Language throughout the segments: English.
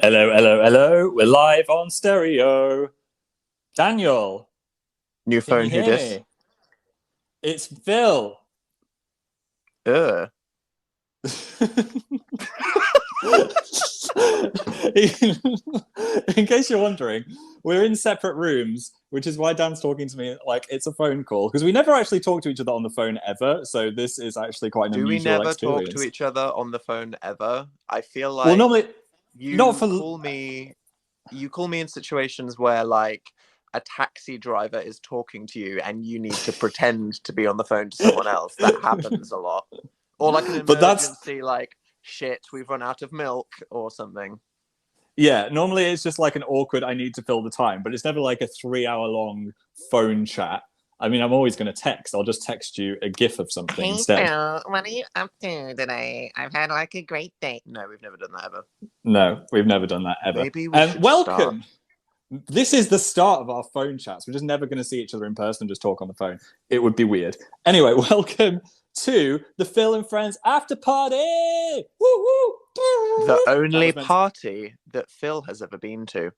Hello, hello, hello. We're live on stereo. Daniel, New can you phone, who hear dis? me? It's Phil. Ugh. In case you're wondering, we're in separate rooms, which is why Dan's talking to me like it's a phone call, because we never actually talk to each other on the phone ever. So this is actually quite an Do we unusual never talk to experience. each other on the phone ever? I feel Well, like normally, not you for. call me you call me in situations where like a taxi driver is talking to you and you need to pretend to be on the phone to someone else. That happens a lot. Or like an But that's emergency, like shit, we've run out of milk or something. Yeah, normally it's just like an awkward, I need to fill the time, but it's never like a 3 hour long phone chat. I mean, I'm always going to text. I'll just text you a GIF of something Hey instead. Phil, what are you up to today? I've had like a great day. No, we've never done that ever. No, we've never done that ever. Maybe we should welcome. start. This is the start of our phone chats. We're just never going to see each other in person and just talk on the phone. It would be weird. Anyway, welcome to the Phil and Friends after party. Woo woo! The only to... party that Phil has ever been to.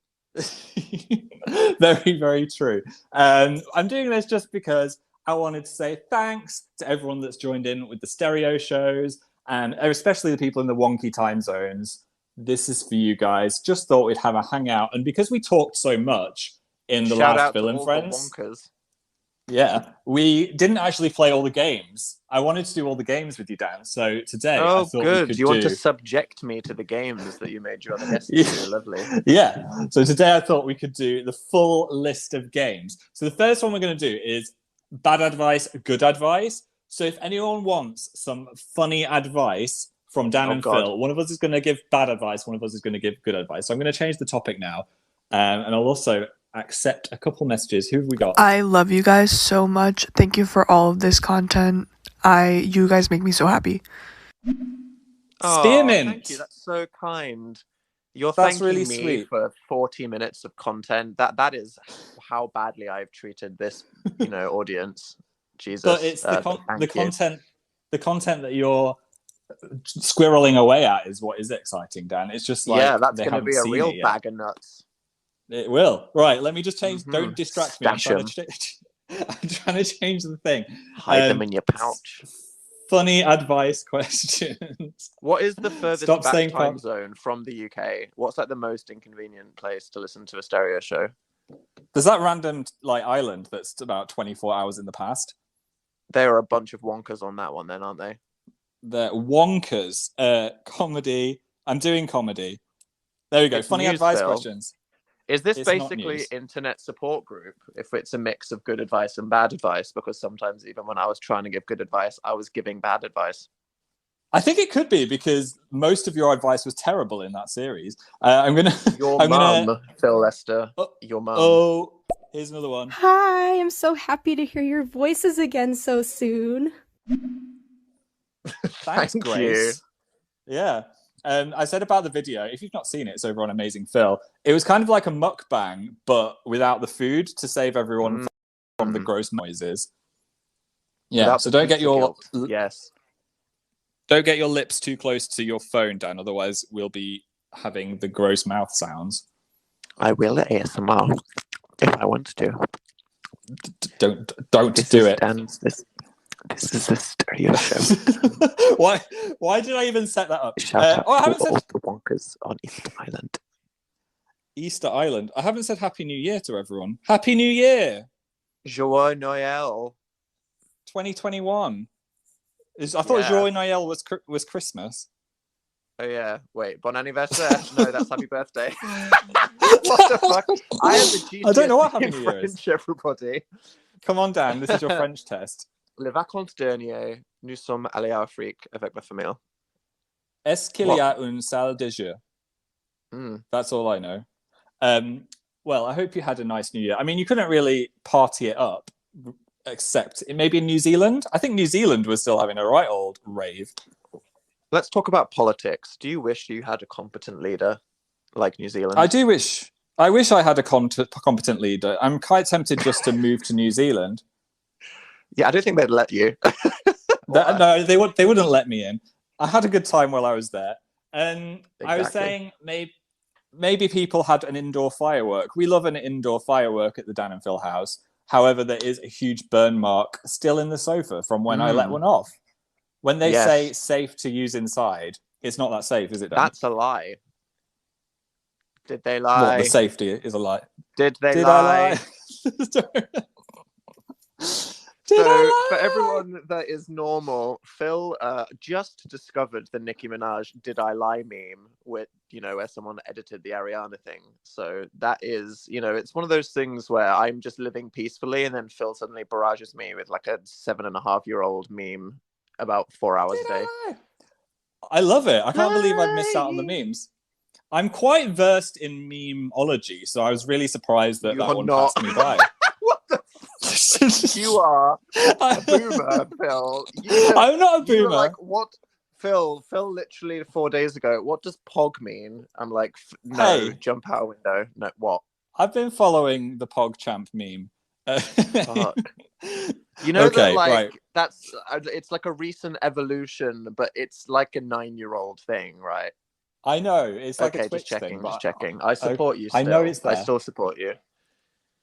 Very, very true. I'm doing this just because I wanted to say thanks to everyone that's joined in with the stereo shows, and especially the people in the wonky time zones. This is for you guys. Just thought we'd have a hangout, and because we talked so much in the Shout last out Phil to and all Friends, the wonkers. yeah, we didn't actually play all the games. I wanted to do all the games with you, Dan. So today I thought we could You want to do. subject me to the games that you made your other guests Yeah. do? Lovely. Yeah. So today I thought we could do the full list of games. So the first one we're going to do is bad advice, good advice. So if anyone wants some funny advice from Dan and God. Phil, one of us is going to give bad advice, one of us is going to give good advice. So I'm going to change the topic now. And I'll also accept a couple messages. Who have we got? I love you guys so much. Thank you for all of this content. You guys make me so happy. Spearmint. Thank you. That's so kind. You're That's thanking really me sweet. for 40 minutes of content. That is how badly I've treated this, audience. Jesus. But it's the content. The content that you're squirreling away at is what is exciting, Dan. It's just like that's going to be a real bag of nuts. It will. Right, let me just change. Mm-hmm. Don't distract me. I'm trying to change the thing. Hide them in your pouch. Funny advice questions. What is the furthest back time zone from the UK? What's like the most inconvenient place to listen to a stereo show? There's that random island that's about 24 hours in the past. There are a bunch of wonkers on that one then, aren't they? They're wonkers. Comedy. I'm doing comedy. There we go. It's funny advice questions. Is this basically internet support group if it's a mix of good advice and bad advice? Because sometimes even when I was trying to give good advice, I was giving bad advice. I think it could be because most of your advice was terrible in that series. Your mum, Phil Lester. Your mum. Oh, here's another one. Hi, I'm so happy to hear your voices again so soon. Thanks, Grace. Yeah. I said about the video, if you've not seen it, it's over on Amazing Phil. It was kind of like a mukbang, but without the food to save everyone from the gross noises. Yeah, without so don't get your don't get your lips too close to your phone, Dan. Otherwise, we'll be having the gross mouth sounds. I will ASMR if I want to. Don't do it. This is a stereo show. Why did I even set that up? Shout out to all the wonkers on Easter Island. Easter Island. I haven't said Happy New Year to everyone. Happy New Year! Joyeux Noël. 2021. I thought Joyeux Noël was Christmas. Oh yeah. Wait, bon anniversaire? No, that's happy birthday. What the fuck? I am the I don't know what Happy New Year is. Everybody. Come on, Dan. This is your French test. Les vacances dernières, nous sommes allés à Afrique avec ma famille. Est-ce qu'il y a une salle de jeu? That's all I know. Well, I hope you had a nice New Year. I mean, you couldn't really party it up, except maybe in New Zealand. I think New Zealand was still having a right old rave. Let's talk about politics. Do you wish you had a competent leader like New Zealand? I do wish. I wish I had a competent leader. I'm quite tempted just to move to New Zealand. Yeah, I don't think they'd let you. No, they wouldn't let me in. I had a good time while I was there. And exactly. I was saying maybe people had an indoor firework. We love an indoor firework at the Dan and Phil house. However, there is a huge burn mark still in the sofa from when I let one off. When they say safe to use inside, it's not that safe, is it, Dan? That's a lie. Did they lie? What, the safety is a lie? Did they Did lie? I lie? For everyone that is normal, Phil just discovered the Nicki Minaj "Did I Lie" meme, with where someone edited the Ariana thing. So that is, it's one of those things where I'm just living peacefully, and then Phil suddenly barrages me with like a 7.5-year-old meme about 4 hours a day. I love it. I can't believe I've missed out on the memes. I'm quite versed in memeology, so I was really surprised that that one passed me by. What the fuck? You are a boomer, Phil. I'm not a boomer. Like, what? Phil literally 4 days ago, what does POG mean? I'm like, no, jump out a window. No, what? I've been following the PogChamp meme. Fuck. That, like, it's like a recent evolution, but it's like a 9-year-old thing, right? I know. It's like a Twitch just checking, thing. Just checking. I support you still. I know it's there. I still support you.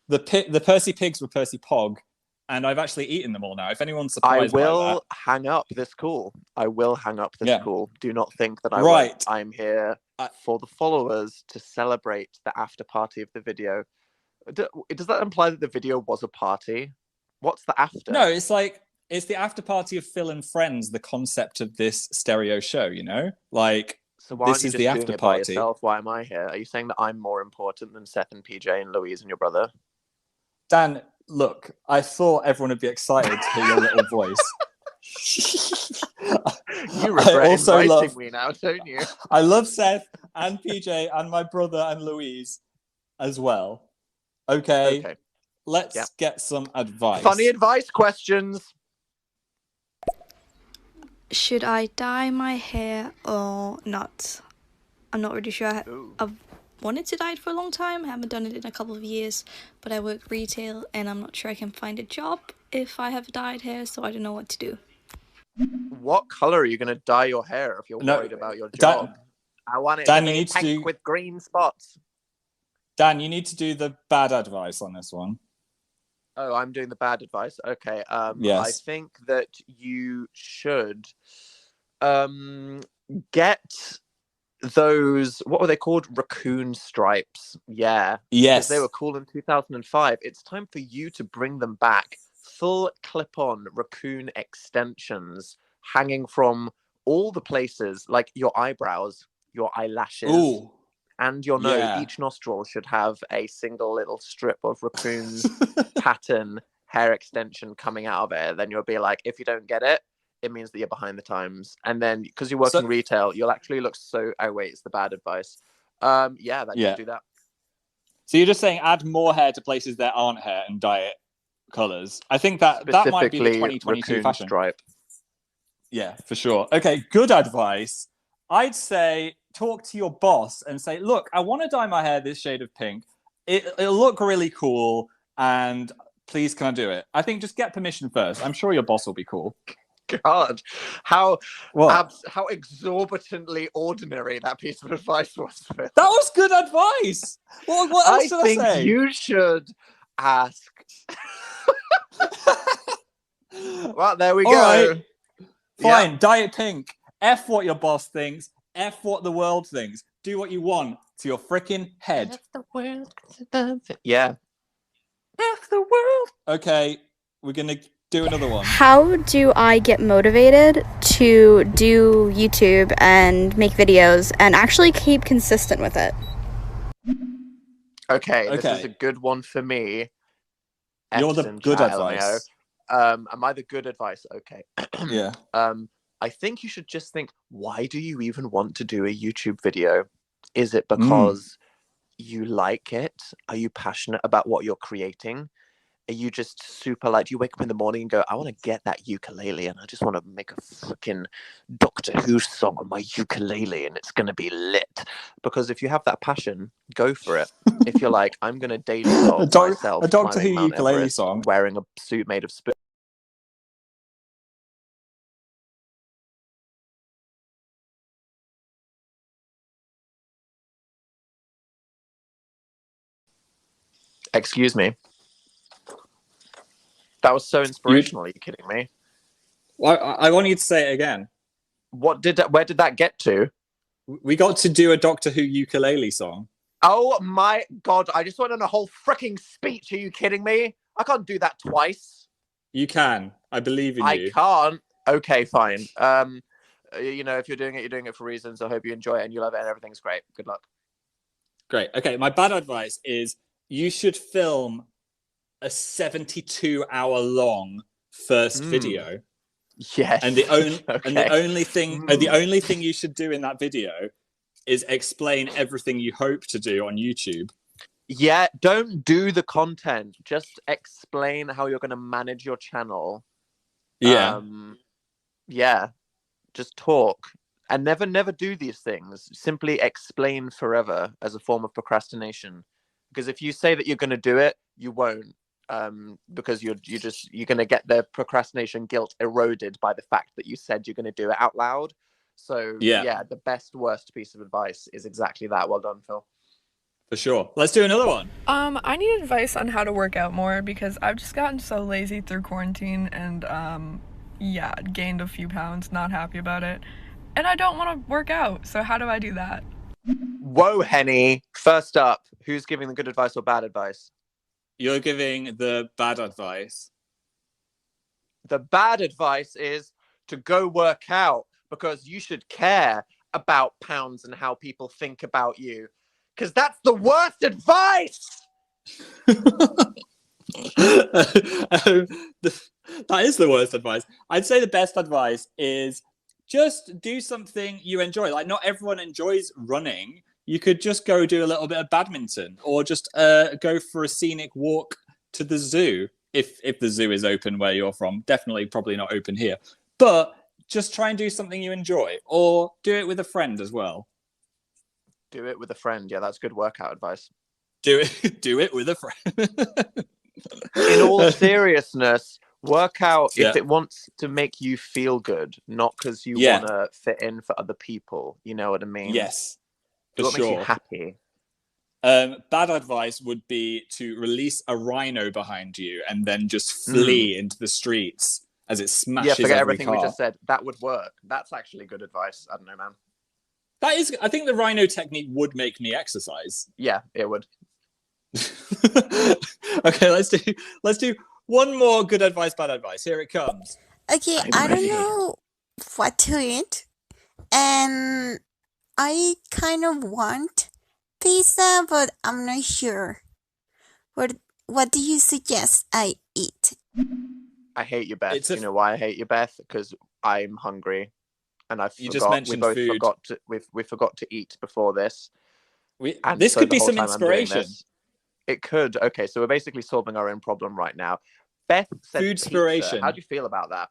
The Percy pigs were Percy Pog, and I've actually eaten them all now. If anyone's surprised by that. I will hang up this call. Do not think that I won't. I'm here for the followers to celebrate the after party of the video. Does that imply that the video was a party? What's the after? No, it's the after party of Phil and Friends, the concept of this stereo show, Like, so why this aren't you is just the doing after it by party. yourself? Why am I here? Are you saying that I'm more important than Seth and PJ and Louise and your brother? Dan, look, I thought everyone would be excited to hear your little voice. You regret inviting me now, don't you? I love Seth and PJ and my brother and Louise as well. Okay. Let's get some advice. Funny advice questions. Should I dye my hair or not? I'm not really sure. I've wanted to dye it for a long time. I haven't done it in a couple of years, but I work retail and I'm not sure I can find a job if I have dyed hair, so I don't know what to do. What color are you going to dye your hair if you're worried about your job? I want it to be pink with green spots. Dan, you need to do the bad advice on this one. Oh, I'm doing the bad advice. Okay. Yes. I think that you should get those, what were they called? Raccoon stripes. Yeah. Yes. Because they were cool in 2005. It's time for you to bring them back. Full clip-on raccoon extensions hanging from all the places, like your eyebrows, your eyelashes, and your nose. Yeah. Each nostril should have a single little strip of raccoon's pattern hair extension coming out of it. Then you'll be like, if you don't get it, it means that you're behind the times. And then because you work in retail, you'll actually look so... Oh, wait, it's the bad advice. Just do that. So you're just saying add more hair to places that aren't hair and dye it colors. I think that might be the 2022 fashion. Stripe. Yeah, for sure. Okay, good advice. I'd say talk to your boss and say, look, I want to dye my hair this shade of pink. It'll look really cool, and please can I do it? I think just get permission first. I'm sure your boss will be cool. God, how exorbitantly ordinary that piece of advice was. Phil. That was good advice. What else should I say? I think you should ask. Well, there we go. Right. Fine, dye it pink. F what your boss thinks. F what the world thinks. Do what you want to your freaking head. F the world. Yeah. F the world. Okay, we're gonna do another one. How do I get motivated to do YouTube and make videos and actually keep consistent with it? Okay, this is a good one for me. You're the good advice. Am I the good advice? Okay. Yeah. I think you should just think, why do you even want to do a YouTube video? Is it because you like it? Are you passionate about what you're creating? Are you just super like, do you wake up in the morning and go, I want to get that ukulele and I just want to make a freaking Doctor Who song on my ukulele and it's going to be lit? Because if you have that passion, go for it. If you're like, I'm going to daily vlog myself a Doctor Who Mount ukulele Everest, song, wearing a suit made of spoons. Excuse me. That was so inspirational. Are you kidding me? Well, I want you to say it again. Where did that get to? We got to do a Doctor Who ukulele song. Oh my God. I just went on a whole freaking speech. Are you kidding me? I can't do that twice. You can. I believe in you. I can't. Okay, fine. If you're doing it for reasons. I hope you enjoy it and you love it and everything's great. Good luck. Great. Okay, my bad advice is you should film a 72-hour long first video. Yes. And the only thing you should do in that video is explain everything you hope to do on YouTube. Yeah, don't do the content. Just explain how you're going to manage your channel. Yeah. Yeah. Just talk. And never do these things. Simply explain forever as a form of procrastination. Because if you say that you're going to do it, you won't. Because you're going to get the procrastination guilt eroded by the fact that you said you're going to do it out loud. So yeah, the worst piece of advice is exactly that. Well done, Phil. For sure. Let's do another one. I need advice on how to work out more because I've just gotten so lazy through quarantine and gained a few pounds, not happy about it. And I don't want to work out. So how do I do that? Whoa, Henny. First up, who's giving the good advice or bad advice? You're giving the bad advice. The bad advice is to go work out because you should care about pounds and how people think about you. Because that's the worst advice! That is the worst advice. I'd say the best advice is just do something you enjoy. Like, not everyone enjoys running. You could just go do a little bit of badminton or just go for a scenic walk to the zoo. If the zoo is open where you're from. Probably not open here. But just try and do something you enjoy or do it with a friend as well. Do it with a friend. Yeah, that's good workout advice. Do it with a friend. In all seriousness, work out if it wants to make you feel good, not because you want to fit in for other people. You know what I mean? Yes. Do what makes you happy. Bad advice would be to release a rhino behind you and then just flee into the streets as it smashes forget every everything car. we just said. That would work. That's actually good advice. I don't know, man. I think the rhino technique would make me exercise. Yeah, it would. Okay, let's do one more good advice, bad advice. Here it comes. Okay, I don't know what to eat, and I kind of want pizza, but I'm not sure. What do you suggest I eat? I hate you, Beth. You know why I hate you, Beth? Because I'm hungry. And we forgot to eat before this. This could be some inspiration. It could. Okay, so we're basically solving our own problem right now. Beth said Foodspiration. How do you feel about that?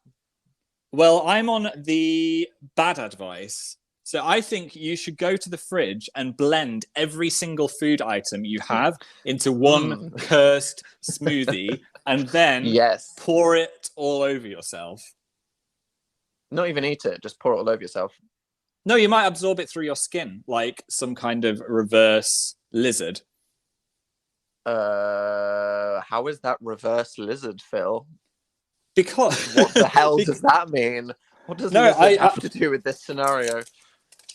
Well, I'm on the bad advice. So I think you should go to the fridge and blend every single food item you have into one cursed smoothie and then pour it all over yourself. Not even eat it, just pour it all over yourself. No, you might absorb it through your skin, like some kind of reverse lizard. How is that reverse lizard, Phil? Because what the hell does that mean? What does lizard have to do with this scenario?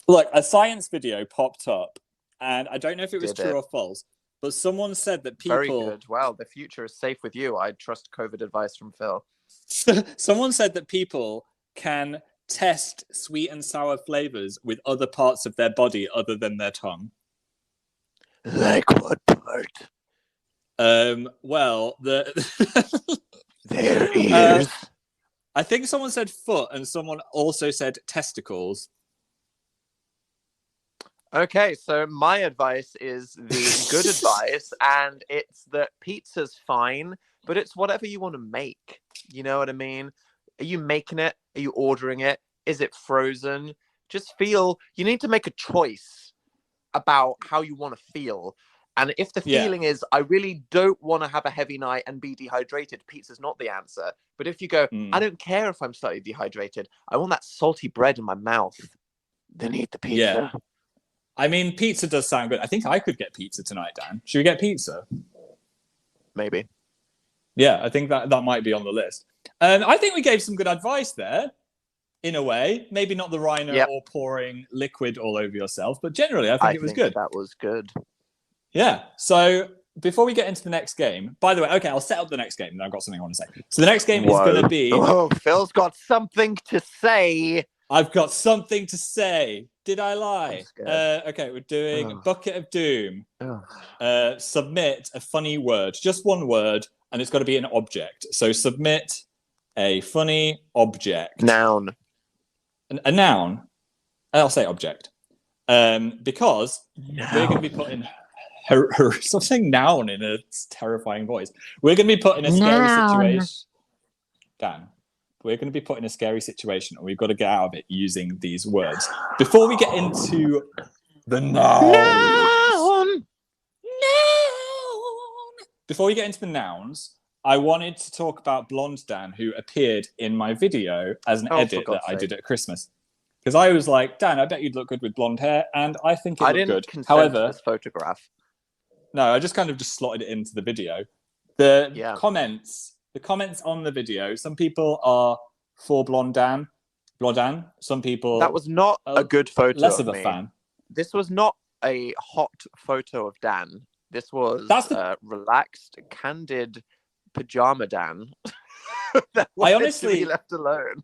Look, a science video popped up, and I don't know if it was true or false, but someone said that people... Very good. Well, the future is safe with you. I trust COVID advice from Phil. Someone said that people can test sweet and sour flavors with other parts of their body other than their tongue. Like what part? Well, their ears. I think someone said foot and someone also said testicles. Okay, so my advice is the good advice, and it's that pizza's fine, but it's whatever you want to make. You know what I mean? Are you making it? Are you ordering it? Is it frozen? Just feel. You need to make a choice about how you want to feel. And if the feeling is, I really don't want to have a heavy night and be dehydrated, pizza's not the answer. But if you go, I don't care if I'm slightly dehydrated. I want that salty bread in my mouth. Then eat the pizza. Yeah. I mean, pizza does sound good. I think I could get pizza tonight, Dan. Should we get pizza? maybe. Yeah, I think that might be on the list. I think we gave some good advice there, in a way. Maybe not the rhino or pouring liquid all over yourself, but generally, I think it was good. That was good. Yeah. So before we get into the next game, by the way, okay, I'll set up the next game, and I've got something I want to say. So the next game is going to be... Oh, Phil's got something to say. I've got something to say. Did I lie? Okay, we're doing Bucket of Doom. Submit a funny word, just one word, and it's got to be an object. So submit a funny object. Noun. A noun. I'll say object. Because we're going to be putting... Stop saying noun in a terrifying voice. We're going to be put in a scary situation. Dan. We're going to be put in a scary situation, and we've got to get out of it using these words. Before we get into the nouns. Before we get into the nouns, I wanted to talk about Blonde Dan, who appeared in my video as an edit that I did at Christmas. Because I was like, Dan, I bet you'd look good with blonde hair, and I think it looked good. Consent However, to this photograph. No, I just kind of just slotted it into the video. The comments on the video, some people are for Blonde Dan. Some people... That was not a good photo less of a fan. This was not a hot photo of Dan. This was relaxed, candid pajama Dan. That I honestly... to be left alone.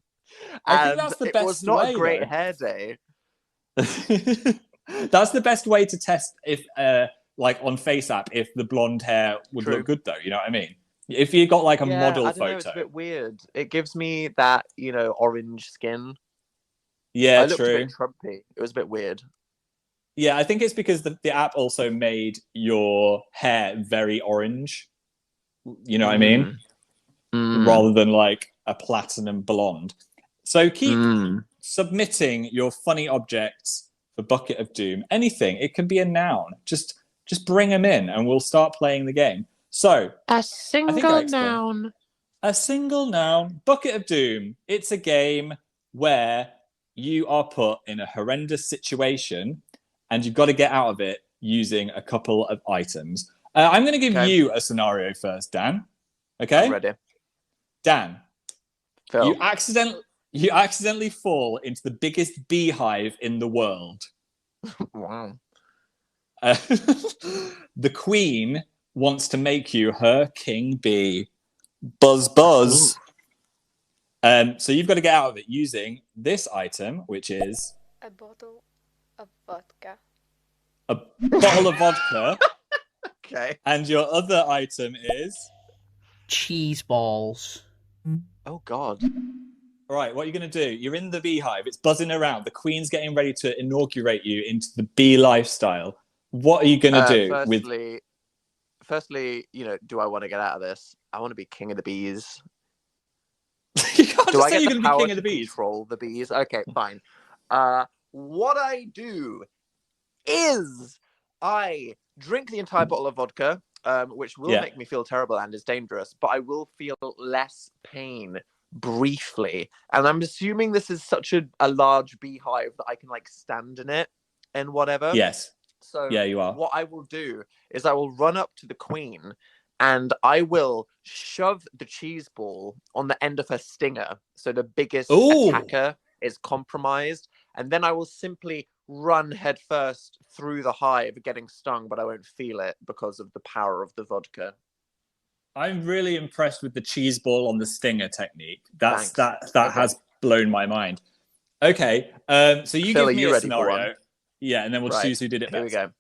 I think that's the best way. It was not a great hair day. That's the best way to test if... like on FaceApp, if the blonde hair would look good, though, you know what I mean? If you got like a model photo, know, it's a bit weird. It gives me that, orange skin. Yeah, I looked true. a bit Trumpy. It was a bit weird. Yeah, I think it's because the app also made your hair very orange. You know what I mean? Rather than like a platinum blonde. So keep submitting your funny objects for Bucket of Doom. Anything. It can be a noun. Just bring them in and we'll start playing the game. So, a single noun. A single noun. Bucket of Doom. It's a game where you are put in a horrendous situation and you've got to get out of it using a couple of items. I'm going to give you a scenario first, Dan. Okay? I'm ready. Dan, Phil. You accidentally fall into the biggest beehive in the world. Wow. The queen wants to make you her king bee. Buzz, buzz. So you've got to get out of it using this item, which is... a bottle of vodka. A bottle of vodka. Okay. And your other item is... cheese balls. Oh, God. All right, what are you going to do? You're in the beehive. It's buzzing around. The queen's getting ready to inaugurate you into the bee lifestyle. What are you going to do? Firstly, do I want to get out of this? I want to be king of the bees. You can't just say you're going to be king of the bees. Control the bees. Okay, fine. What I do is I drink the entire bottle of vodka, which will make me feel terrible and is dangerous, but I will feel less pain briefly. And I'm assuming this is such a large beehive that I can stand in it and whatever. Yes. So yeah, you are. What I will do is I will run up to the queen and I will shove the cheese ball on the end of her stinger. So the biggest attacker is compromised. And then I will simply run headfirst through the hive, getting stung, but I won't feel it because of the power of the vodka. I'm really impressed with the cheese ball on the stinger technique. That Okay. has blown my mind. Okay, so you Phil, give me you a ready for scenario. one? Yeah, and then we'll choose who did it best. Here we go.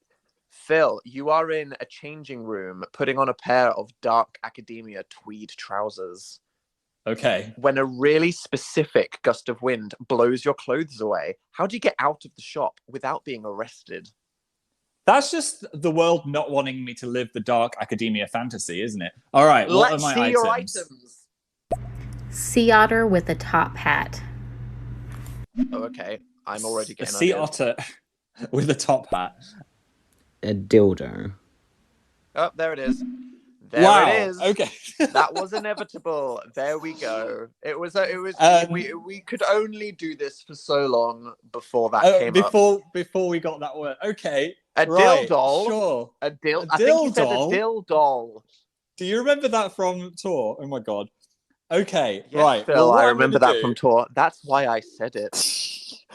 Phil, you are in a changing room, putting on a pair of dark academia tweed trousers. Okay. When a really specific gust of wind blows your clothes away, how do you get out of the shop without being arrested? That's just the world not wanting me to live the dark academia fantasy, isn't it? All right, what are my items? Your items. Sea otter with a top hat. Oh, okay. I'm already getting a sea otter with a top hat. A dildo. Oh, there it is. There it is. Okay. That was inevitable. There we go. It was. We could only do this for so long before that came up. Before we got that word. Okay. A right, dill doll. Sure. I think you said a dill doll. Do you remember that from tour? Oh my god. Okay, Yes, right. Phil, Well, what I I'm remember gonna that do... from tour. That's why I said it.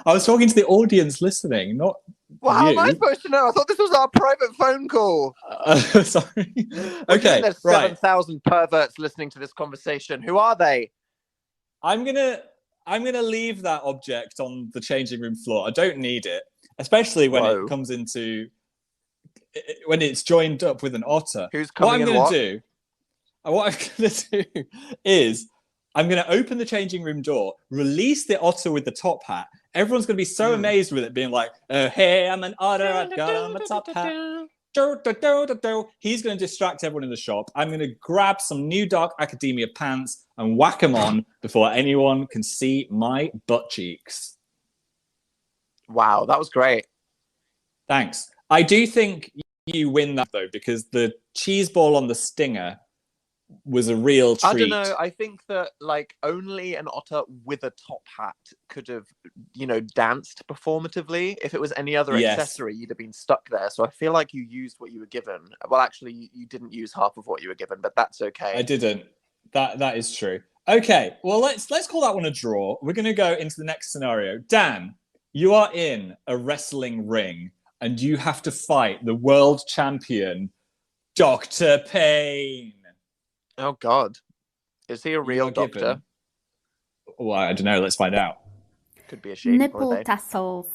I was talking to the audience listening, not Well, how am I you. supposed to know? I thought this was our private phone call. Sorry. What do you mean Okay, there's right. 7,000 perverts listening to this conversation? Who are they? I'm gonna leave that object on the changing room floor. I don't need it, especially when Whoa. it comes into when it's joined up with an otter. Who's What coming I'm in gonna what? do, what I'm gonna do is I'm gonna open the changing room door, release the otter with the top hat. Everyone's gonna be so amazed with it, being like, "Oh, hey, I'm an otter. I've got on my top hat." He's going to distract everyone in the shop. I'm going to grab some New Dark Academia pants and whack them on before anyone can see my butt cheeks. Wow, that was great. Thanks. I do think you win that, though, because the cheese ball on the stinger was a real treat. I don't know. I think that like only an otter with a top hat could have, danced performatively. If it was any other accessory, you'd have been stuck there. So I feel like you used what you were given. Well, actually, you didn't use half of what you were given, but that's okay. I didn't. That is true. Okay, well let's call that one a draw. We're going to go into the next scenario. Dan, you are in a wrestling ring and you have to fight the world champion, Dr. Payne. Oh, God. Is he a real doctor? Well, I don't know. Let's find out. Could be a she. Nipple tassels.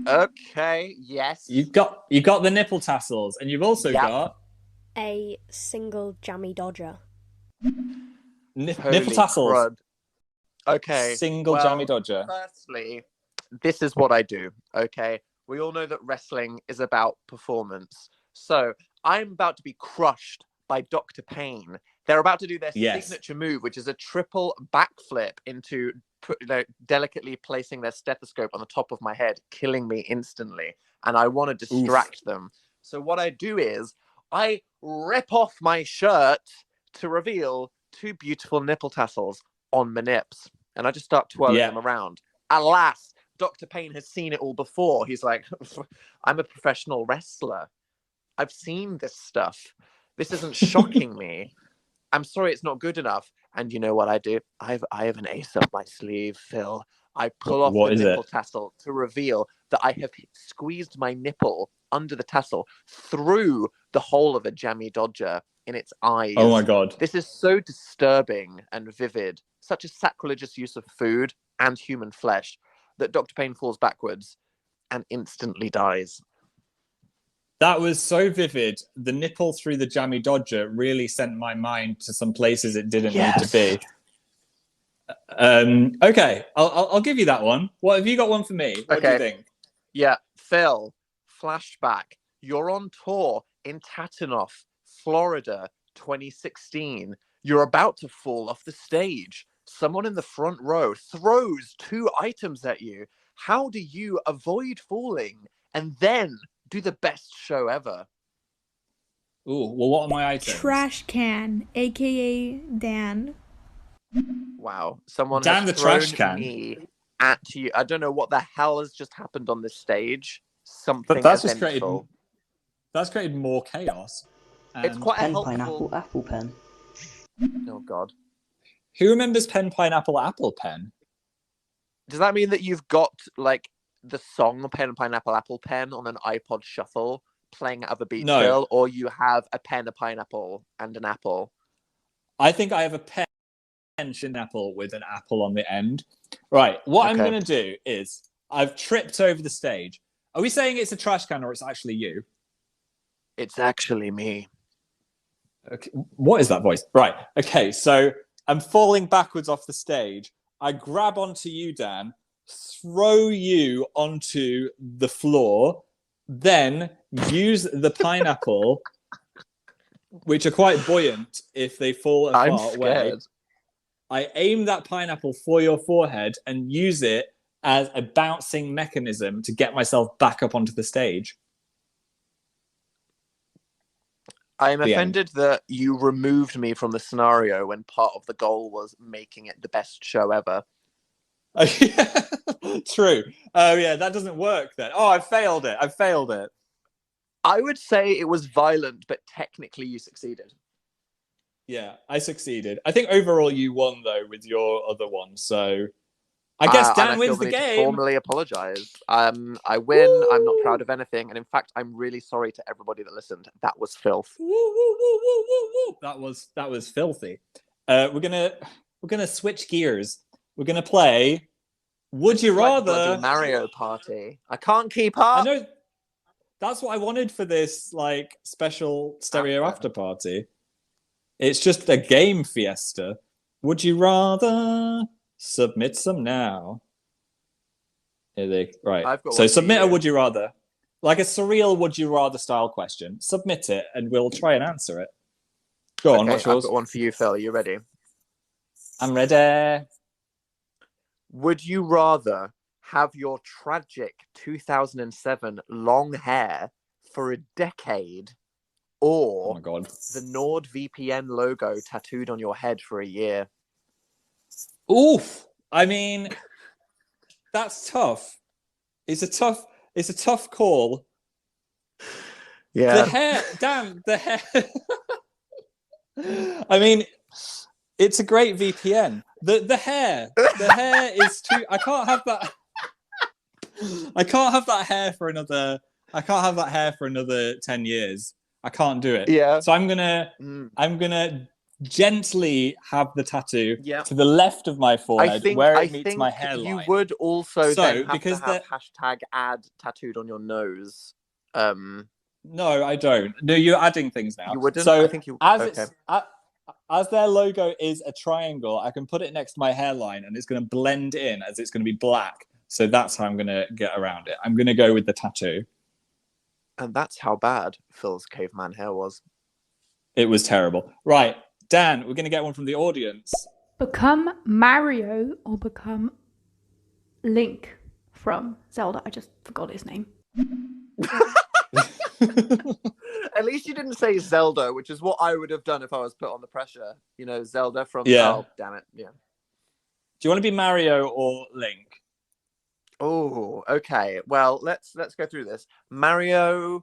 Okay, yes. You've got the nipple tassels, and you've also got... a single jammy dodger. Nipple tassels. Crud. Okay. Single jammy dodger. Firstly, this is what I do, okay? We all know that wrestling is about performance. So I'm about to be crushed by Dr. Payne. They're about to do their signature move, which is a triple backflip into delicately placing their stethoscope on the top of my head, killing me instantly. And I want to distract them. So what I do is I rip off my shirt to reveal two beautiful nipple tassels on my nips. And I just start twirling them around. Alas, Dr. Payne has seen it all before. He's like, I'm a professional wrestler. I've seen this stuff. This isn't shocking me. I'm sorry it's not good enough. And you know what I do? I have an ace up my sleeve, Phil. I pull off the nipple tassel to reveal that I have squeezed my nipple under the tassel through the hole of a jammy dodger in its eyes. Oh my God. This is so disturbing and vivid. Such a sacrilegious use of food and human flesh that Dr. Payne falls backwards and instantly dies. That was so vivid. The nipple through the jammy dodger really sent my mind to some places it didn't need to be. Okay, I'll give you that one. What have you got one for me? What do you think? Yeah, Phil, flashback. You're on tour in Tatanoff, Florida, 2016. You're about to fall off the stage. Someone in the front row throws two items at you. How do you avoid falling and then do the best show ever? Ooh, well, what are my items? Trash can, aka Dan. Wow, someone Dan has the trash thrown can me at you. I don't know what the hell has just happened on this stage. Something but that's eventful. just that's created more chaos. It's quite a helpful... pineapple, apple pen. Oh God. Who remembers pen, pineapple, apple pen? Does that mean that you've got like the song Pen, Pineapple, Apple Pen on an iPod Shuffle playing out of a beat still, or you have a pen, a pineapple, and an apple? I think I have a pen, apple with an apple on the end. Right, what I'm going to do is I've tripped over the stage. Are we saying it's a trash can or it's actually you? It's actually me. Okay, what is that voice? Right, okay, so I'm falling backwards off the stage. I grab onto you, Dan, throw you onto the floor, then use the pineapple, which are quite buoyant if they fall far away. I aim that pineapple for your forehead and use it as a bouncing mechanism to get myself back up onto the stage. I am offended that you removed me from the scenario when part of the goal was making it the best show ever. True. Oh, yeah, that doesn't work then. Oh, I failed it. I would say it was violent, but technically you succeeded. Yeah, I succeeded. I think overall you won though with your other one. So I guess And I Dan feel wins the the need to game. formally apologise. I win. I'm not proud of anything, and in fact, I'm really sorry to everybody that listened. That was filth. That was filthy. We're gonna switch gears. We're gonna play. Would you Like rather? bloody Mario Party. I can't keep up. I know. That's what I wanted for this like special stereo after party. It's just a game fiesta. Would you rather? Submit some now. Here they right. I've got So one for submit a you. would you rather, like a surreal would you rather style question. Submit it, and we'll try and answer it. Go on. Okay, What's yours? I've got one for you, Phil. Are you ready? I'm ready. Would you rather have your tragic 2007 long hair for a decade, or Oh my god, the NordVPN logo tattooed on your head for a year? Oof. I mean, that's tough. It's a tough call. Yeah. The hair, damn, the hair. I mean, it's a great VPN. The hair is too. I can't have that. I can't have that hair for another. I can't have that hair for another 10 years. I can't do it. Yeah. So I'm gonna gently have the tattoo to the left of my forehead where it meets my hairline. You would also then have because to have hashtag ad tattooed on your nose. No, I don't. No, you're adding things now. You wouldn't? So I think you as their logo is a triangle, I can put it next to my hairline and it's going to blend in as it's going to be black. So that's how I'm going to get around it. I'm going to go with the tattoo. And that's how bad Phil's caveman hair was. It was terrible. Right, Dan, we're going to get one from the audience. Become Mario or become Link from Zelda. I just forgot his name. At least you didn't say Zelda, which is what I would have done if I was put on the pressure. You know, Zelda from... Yeah. Oh, damn it. Yeah. Do you want to be Mario or Link? Oh, okay. Well, let's go through this. Mario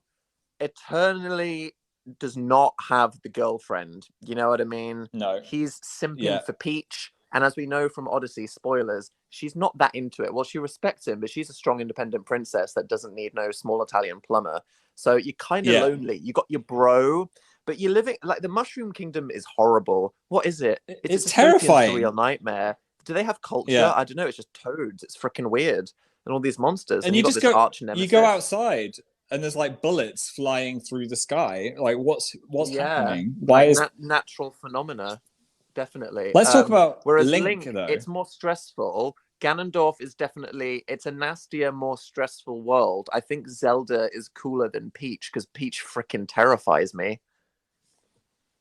eternally does not have the girlfriend. You know what I mean? No. He's simping for Peach. And as we know from Odyssey, spoilers, she's not that into it. Well, she respects him, but she's a strong, independent princess that doesn't need no small Italian plumber. So you're kind of lonely. You got your bro, but you're living... Like, the Mushroom Kingdom is horrible. What is it? It's terrifying. Surreal nightmare. Do they have culture? Yeah. I don't know. It's just toads. It's freaking weird. And all these monsters. And you just got this go, arch nemesis. you go outside and there's like bullets flying through the sky. Like what's happening? Why is natural phenomena? Definitely. Let's talk about whereas Link though. It's more stressful. Ganondorf is definitely, it's a nastier, more stressful world. I think Zelda is cooler than Peach because Peach freaking terrifies me.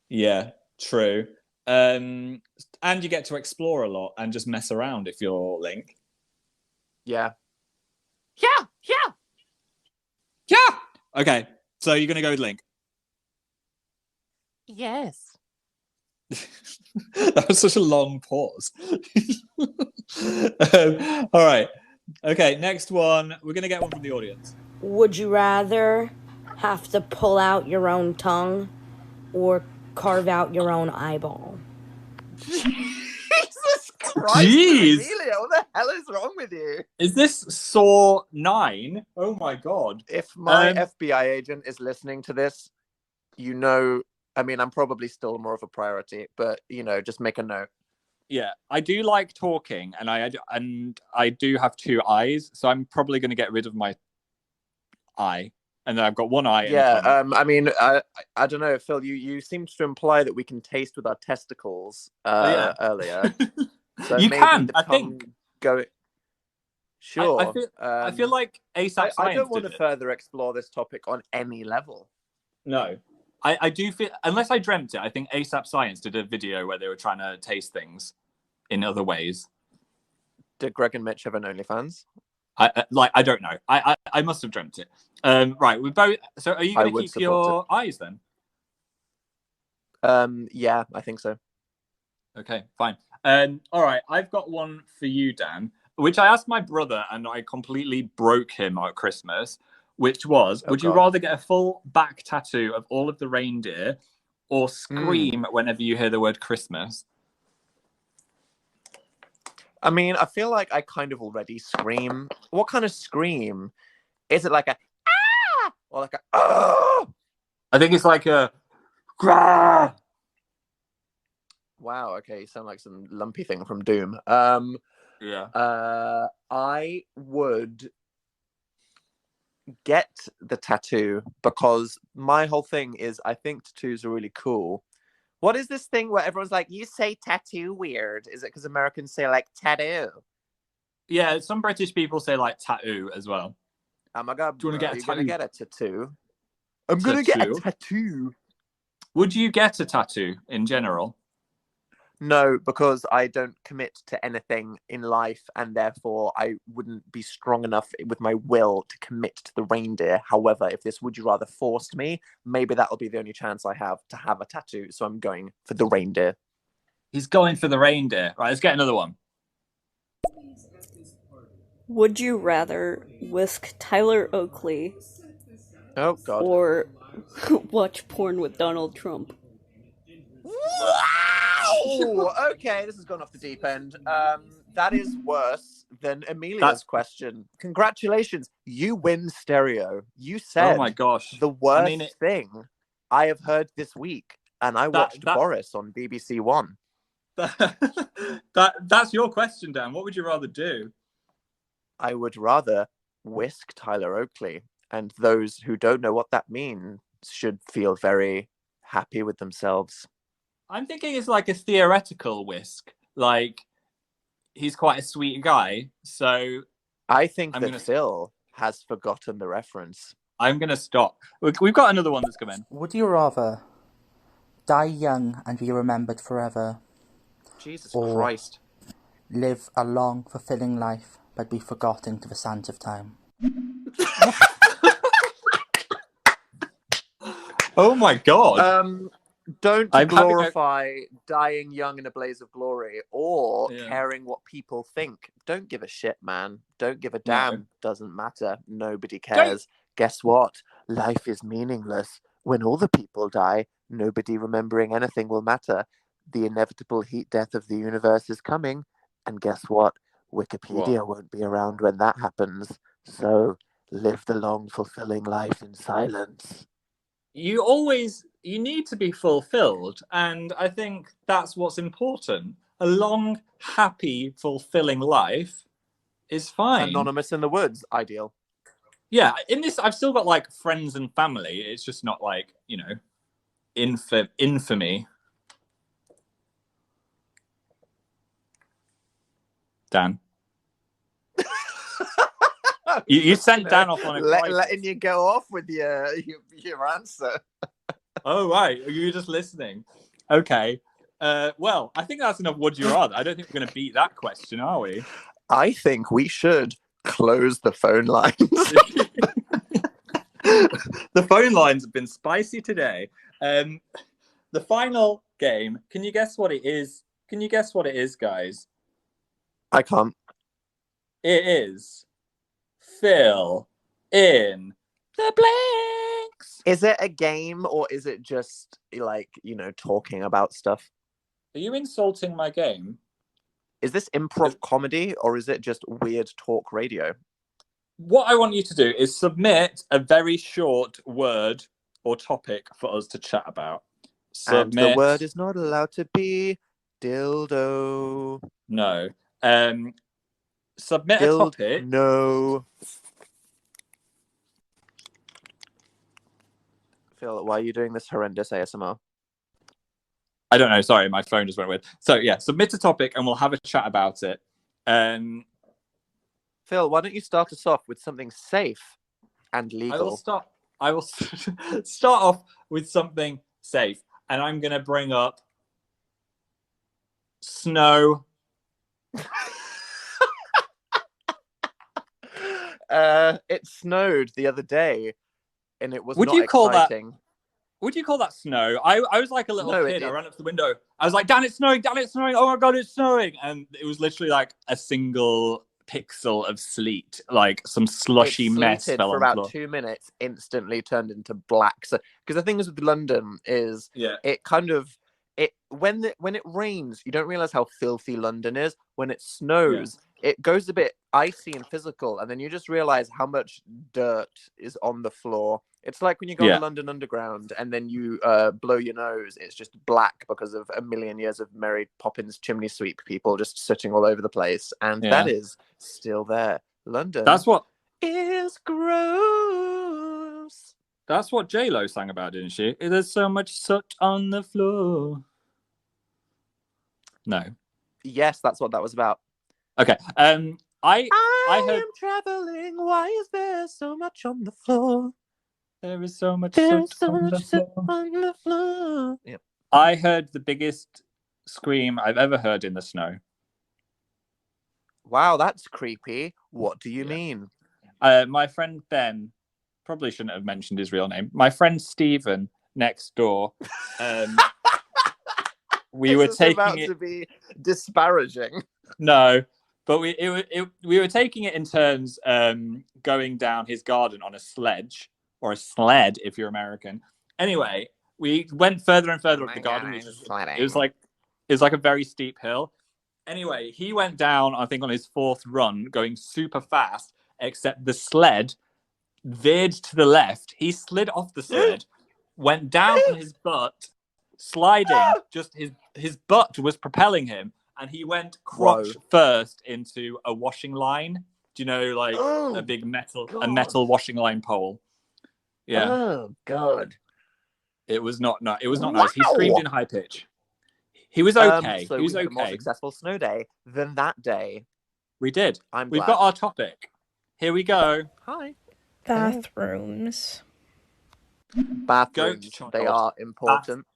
Yeah, true. And you get to explore a lot and just mess around if you're Link. Yeah. Yeah. Okay, so you're gonna go with Link. Yes. That was such a long pause. All right. Okay, next one. We're gonna get one from the audience. Would you rather have to pull out your own tongue or carve out your own eyeball? Jesus Christ, Jeez. Amelia, what the hell is wrong with you? Is this Saw 9? Oh my god. If my FBI agent is listening to this, you know, I mean, I'm probably still more of a priority, but, you know, just make a note. Yeah, I do like talking, and I do have two eyes, so I'm probably going to get rid of my eye, and then I've got one eye. Yeah, I mean, I don't know, Phil. You seemed to imply that we can taste with our testicles earlier. So you maybe can, the I think. tongue go. Sure. I feel like ASAP Science. I don't want to did it. further explore this topic on any level. No. I do feel, unless I dreamt it, I think ASAP Science did a video where they were trying to taste things in other ways. Did Greg and Mitch have an OnlyFans? I don't know. I must have dreamt it. Right, we both. So, are you going to keep your eyes then? Yeah, I think so. Okay, fine. All right, I've got one for you, Dan, which I asked my brother, and I completely broke him at Christmas. Which was, would you rather get a full back tattoo of all of the reindeer, or scream whenever you hear the word Christmas? I mean, I feel like I kind of already scream. What kind of scream? Is it like a ah or like a oh? I think it's like a grah. Wow, okay, you sound like some lumpy thing from Doom. Yeah. I would get the tattoo because my whole thing is I think tattoos are really cool. What is this thing where everyone's like, you say tattoo weird? Is it because Americans say like tattoo? Yeah, some British people say like tattoo as well. Oh my god, do you want to get a tattoo? Gonna get a tattoo? I'm gonna get a tattoo. Would you get a tattoo in general? No, because I don't commit to anything in life, and therefore I wouldn't be strong enough with my will to commit to the reindeer. However, if this would you rather forced me, maybe that'll be the only chance I have to have a tattoo. So I'm going for the reindeer. He's going for the reindeer. Right, let's get another one. Would you rather whisk Tyler Oakley Oh god. or watch porn with Donald Trump? Wow! Okay, this has gone off the deep end. That is worse than Amelia's question. Congratulations, you win stereo. You said, oh my gosh, the worst thing I have heard this week, and I watched Boris on BBC One. That's your question, Dan. What would you rather do? I would rather whisk Tyler Oakley, and those who don't know what that means should feel very happy with themselves. I'm thinking it's like a theoretical whisk. Like, he's quite a sweet guy, so... I think Phil has forgotten the reference. I'm going to stop. We've got another one that's come in. Would you rather die young and be remembered forever? Jesus or Christ. Live a long, fulfilling life, but be forgotten to the sands of time? Oh my god. Don't glorify dying young in a blaze of glory or caring what people think. Don't give a shit, man. Don't give a damn. No. Doesn't matter. Nobody cares. Guess what? Life is meaningless. When all the people die, nobody remembering anything will matter. The inevitable heat death of the universe is coming. And guess what? Wikipedia won't be around when that happens. So live the long, fulfilling life in silence. You need to be fulfilled, and I think that's what's important. A long, happy, fulfilling life is fine. Anonymous in the woods, ideal. Yeah, in this, I've still got like friends and family. It's just not like, you know, infamy. Dan. you sent Dan off on a letting you go off with your answer. Oh, right. You were just listening. Okay. Well, I think that's enough would you rather. I don't think we're going to beat that question, are we? I think we should close the phone lines. The phone lines have been spicy today. The final game. Can you guess what it is? Can you guess what it is, guys? I can't. It is fill in the blanks. Is it a game or is it just like, you know, talking about stuff? Are you insulting my game? Is this improv comedy or is it just weird talk radio? What I want you to do is submit a very short word or topic for us to chat about. And the word is not allowed to be dildo. No. Submit a topic. No. Phil, why are you doing this horrendous ASMR? I don't know. Sorry, my phone just went weird. So yeah, submit a topic and we'll have a chat about it. Phil, why don't you start us off with something safe and legal? I will start off with something safe, and I'm going to bring up snow. It snowed the other day, and it was Would not you call exciting. that? Would you call that snow? I was like a little kid. I ran up to the window. I was like, "Dan, it's snowing! Dan, it's snowing! Oh my god, it's snowing!" And it was literally like a single pixel of sleet, like some slushy mess sleeted fell for on the about floor. 2 minutes, instantly turned into black. So, because the thing is with London is, it kind of when it rains, you don't realize how filthy London is. When it snows, it goes a bit icy and physical, and then you just realize how much dirt is on the floor. It's like when you go on the London Underground and then you blow your nose, it's just black because of a million years of Mary Poppins chimney sweep people just sitting all over the place. And that is still there. London That's what is gross. That's what J-Lo sang about, didn't she? There's so much soot on the floor. No. Yes, that's what that was about. Okay. I heard am traveling. Why is there so much on the floor? There is so much soot on the floor. Yep. I heard the biggest scream I've ever heard in the snow. Wow, that's creepy. What do you mean? My friend Ben, probably shouldn't have mentioned his real name. My friend Stephen next door. We were taking about it to be disparaging. No, but we were taking it in turns, going down his garden on a sledge, or a sled if you're American. Anyway, we went further and further up the garden. It was like a very steep hill. Anyway, he went down, I think, on his fourth run, going super fast, except the sled veered to the left. He slid off the sled, went down on his butt, sliding. Just his butt was propelling him, and he went crotch first into a washing line. Do you know, like a big metal washing line pole? Yeah. Oh God. It was not nice. He screamed in high pitch. He was okay. So he was we had okay. a more successful snow day than that day. We did. We've glad. got our topic. Here we go. Hi. Bathrooms. Bathrooms. They are important.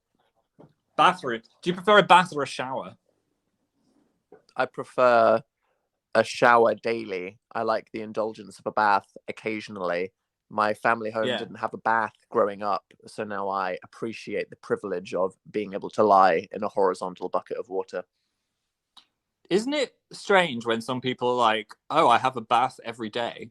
Bathroom. Do you prefer a bath or a shower? I prefer a shower daily. I like the indulgence of a bath occasionally. My family home didn't have a bath growing up, so now I appreciate the privilege of being able to lie in a horizontal bucket of water. Isn't it strange when some people are like, oh, I have a bath every day?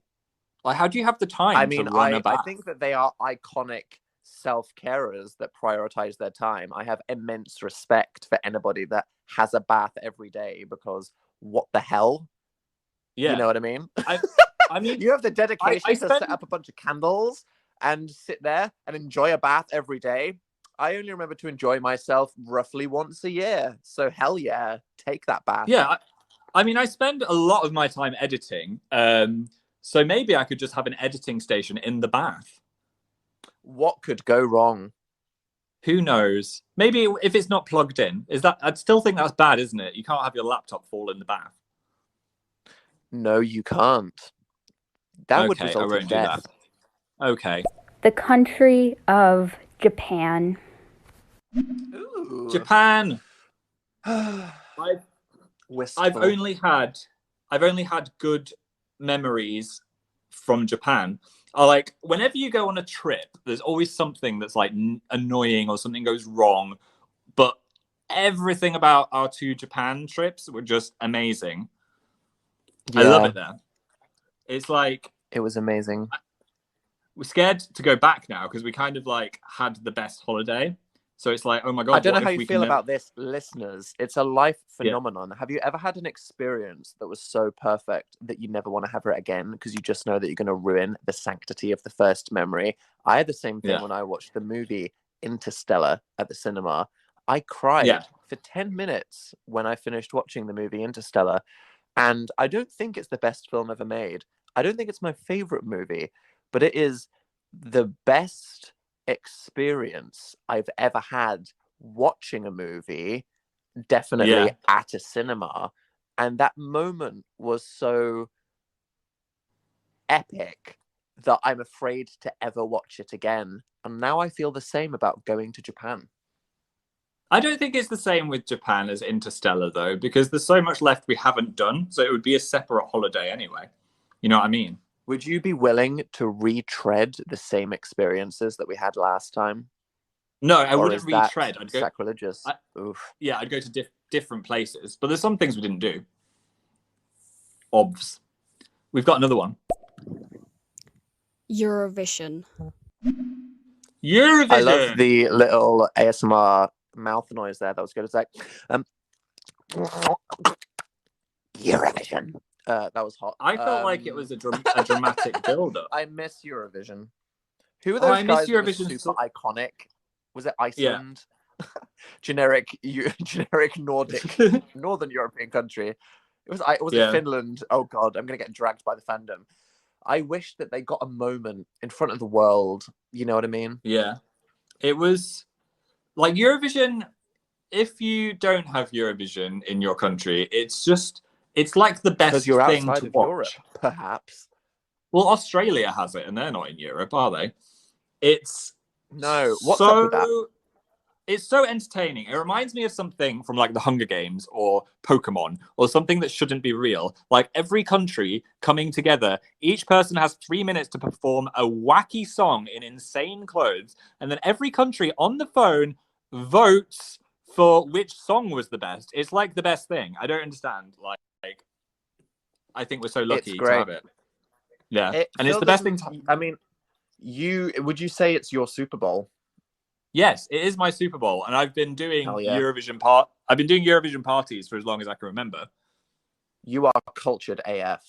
Like, how do you have the time to run a bath? I think that they are iconic self-carers that prioritize their time. I have immense respect for anybody that has a bath every day, because what the hell? Yeah. You know what I mean? I mean, you have the dedication to set up a bunch of candles and sit there and enjoy a bath every day. I only remember to enjoy myself roughly once a year. So hell yeah, take that bath. Yeah. I mean, I spend a lot of my time editing. So maybe I could just have an editing station in the bath. What could go wrong? Who knows? Maybe if it's not plugged in, I'd still think that's bad, isn't it? You can't have your laptop fall in the bath. No, you can't. That would result in death. Okay. The country of Japan. Ooh. Japan. I've only had good memories from Japan. Like, whenever you go on a trip, there's always something that's like annoying or something goes wrong. But everything about our 2 Japan trips were just amazing. Yeah. I love it there. It's like, it was amazing. We're scared to go back now because we kind of like had the best holiday. So it's like, oh my God. I don't know how you feel about this, listeners. It's a life phenomenon. Yeah. Have you ever had an experience that was so perfect that you never want to have it again because you just know that you're going to ruin the sanctity of the first memory? I had the same thing when I watched the movie Interstellar at the cinema. I cried for 10 minutes when I finished watching the movie Interstellar. And I don't think it's the best film ever made. I don't think it's my favorite movie, but it is the best experience I've ever had watching a movie, definitely at a cinema. And that moment was so epic that I'm afraid to ever watch it again. And now I feel the same about going to Japan. I don't think it's the same with Japan as Interstellar, though, because there's so much left we haven't done. So it would be a separate holiday anyway. You know what I mean? Would you be willing to retread the same experiences that we had last time? No, I wouldn't retread. I'd go sacrilegious. Yeah, I'd go to different places. But there's some things we didn't do. Obvs. We've got another one. Eurovision. Eurovision. I love the little ASMR mouth noise there. That was good. It's like, Eurovision. That was hot. I felt like it was a dramatic build-up. I miss Eurovision. Who are those guys that were super iconic? Was it Iceland? Yeah. generic Nordic, Northern European country. Was it Finland? Oh God, I'm gonna get dragged by the fandom. I wish that they got a moment in front of the world. You know what I mean? Yeah. It was like Eurovision. If you don't have Eurovision in your country, it's like the best you're thing outside to of watch. Europe, perhaps. Well, Australia has it, and they're not in Europe, are they? It's what's up with that? It's so entertaining. It reminds me of something from like the Hunger Games or Pokemon or something that shouldn't be real. Like every country coming together, each person has 3 minutes to perform a wacky song in insane clothes, and then every country on the phone votes for which song was the best. It's like the best thing. I don't understand. Like I think we're so lucky to have it. Yeah, and it's the best thing. I mean, would you say it's your Super Bowl? Yes, it is my Super Bowl, and I've been doing Eurovision parties for as long as I can remember. You are cultured AF.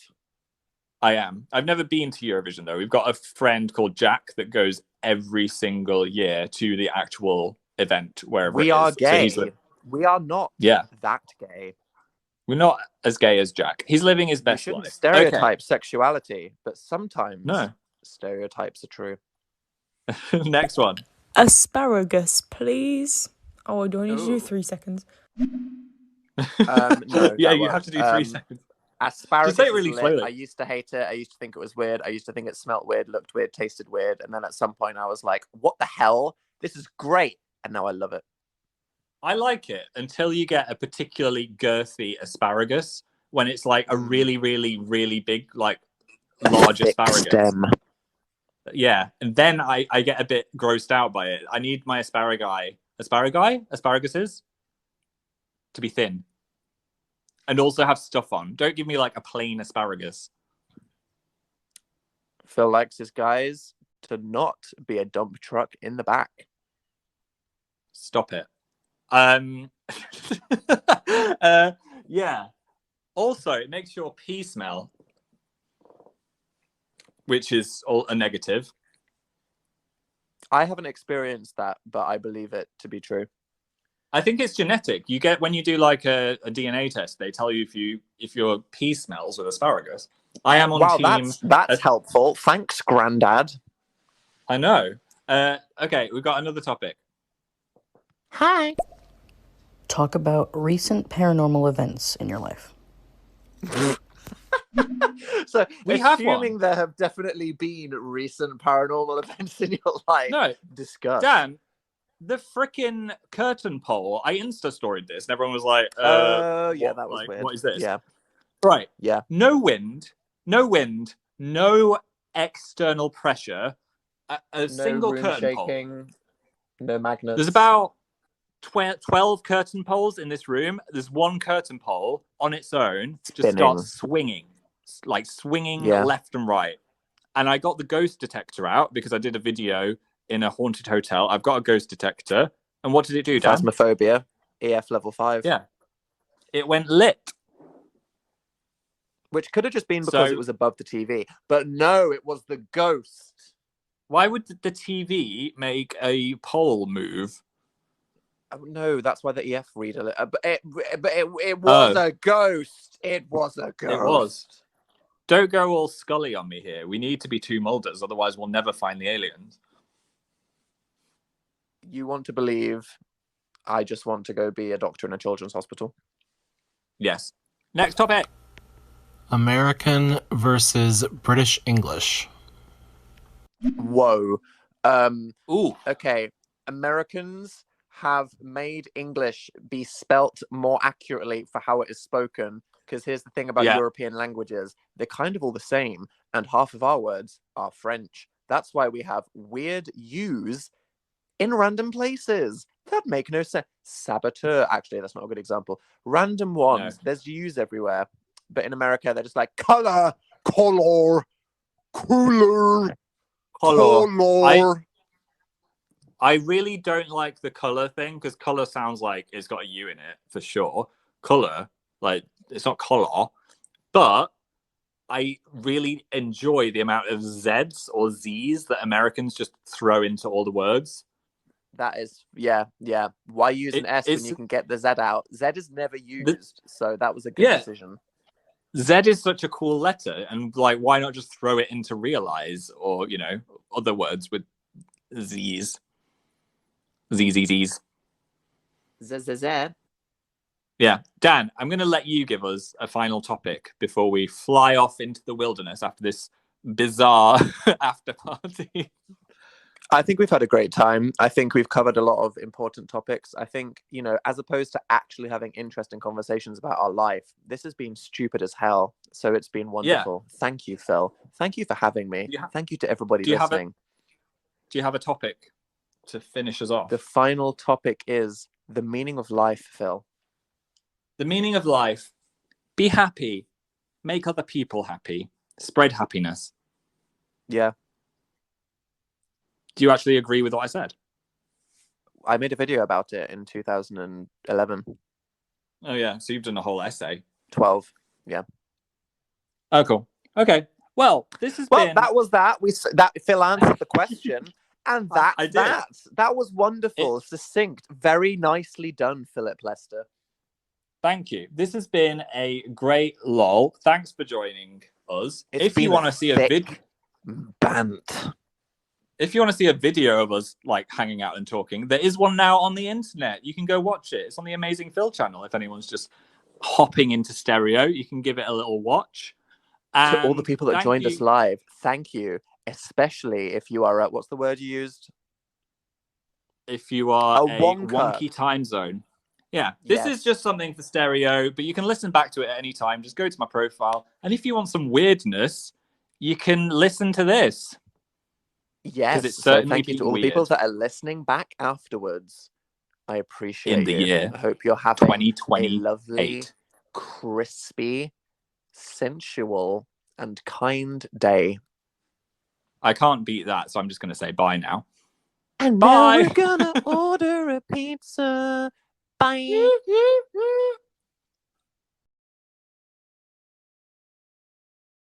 I am. I've never been to Eurovision though. We've got a friend called Jack that goes every single year to the actual event wherever we it are is. gay. So we are not that gay. We're not as gay as Jack. He's living his best life. Stereotype sexuality, but sometimes stereotypes are true. Next one. Asparagus, please. Oh, do I need to do 3 seconds? No, you have to do 3 seconds. Asparagus. Just say it really slowly. I used to hate it. I used to think it was weird. I used to think it smelt weird, looked weird, tasted weird. And then at some point I was like, what the hell? This is great. And now I love it. I like it until you get a particularly girthy asparagus when it's like a really, really, really big, like large asparagus. Stem. Yeah, and then I get a bit grossed out by it. I need my asparaguses to be thin and also have stuff on. Don't give me like a plain asparagus. Phil likes his guys to not be a dump truck in the back. Stop it. Yeah. Also, it makes your pee smell, which is all a negative. I haven't experienced that, but I believe it to be true. I think it's genetic. You get when you do like a DNA test, they tell you if your pee smells with asparagus. I am on team. That's helpful. Thanks, Grandad. I know. Okay, we've got another topic. Hi. Talk about recent paranormal events in your life. So, assuming there have definitely been recent paranormal events in your life. No, discuss. Dan, the frickin' curtain pole. I Insta-storied this, and everyone was like, yeah, that was weird. What is this? Yeah. Right. Yeah. No wind, no external pressure, a single curtain shaking, pole. No magnets. There's about 12 curtain poles in this room. There's one curtain pole on its own, just starts swinging, left and right. And I got the ghost detector out because I did a video in a haunted hotel. I've got a ghost detector. And what did it do, Dan? Phasmophobia, EF level 5. Yeah. It went lit. Which could have just been because it was above the TV. But no, it was the ghost. Why would the TV make a pole move? Oh, no, that's why the EF reader. But it was a ghost. It was a ghost. It was. Don't go all Scully on me here. We need to be two Mulders, otherwise we'll never find the aliens. You want to believe I just want to go be a doctor in a children's hospital? Yes. Next topic. American versus British English. Whoa. Ooh. Okay. Americans have made English be spelt more accurately for how it is spoken. Because here's the thing about European languages. They're kind of all the same. And half of our words are French. That's why we have weird U's in random places. That make no sense. Saboteur. Actually, that's not a good example. Random ones. No. There's U's everywhere. But in America, they're just like, color, Color. Cooler. Color. I really don't like the color thing because color sounds like it's got a U in it for sure. Color, like it's not color, but I really enjoy the amount of Z's or Z's that Americans just throw into all the words. That is, yeah. Why use an S when you can get the Z out? Z is never used, so that was a good decision. Z is such a cool letter, and like, why not just throw it into realize or other words with Z's. Z's. Z. Yeah. Dan, I'm going to let you give us a final topic before we fly off into the wilderness after this bizarre after party. I think we've had a great time. I think we've covered a lot of important topics. I think, as opposed to actually having interesting conversations about our life, this has been stupid as hell. So it's been wonderful. Yeah. Thank you, Phil. Thank you for having me. Thank you to everybody listening. Do you have a topic to finish us off? The final topic is the meaning of life, Phil. The meaning of life. Be happy. Make other people happy. Spread happiness. Yeah. Do you actually agree with what I said? I made a video about it in 2011. Oh, yeah. So you've done a whole essay. 12. Yeah. Oh, cool. Okay. Well, this has been... that was that. Phil answered the question. And that's that. That was wonderful. Succinct. Very nicely done, Philip Lester. Thank you. This has been a great lol. Thanks for joining us. If you want to see a video... Bant. If you want to see a video of us like hanging out and talking, there is one now on the internet. You can go watch it. It's on the Amazing Phil channel. If anyone's just hopping into stereo, you can give it a little watch. And to all the people that joined us live, thank you. Especially if you are at, what's the word you used? If you are a wonky time zone. Yeah, this is just something for stereo, but you can listen back to it at any time. Just go to my profile. And if you want some weirdness, you can listen to this. Yes, so thank you to all the people that are listening back afterwards. I appreciate in the year. I hope you're having 2028. a lovely, crispy, sensual, and kind day. I can't beat that, so I'm just going to say bye now. And bye. Now we're gonna order a pizza. Bye.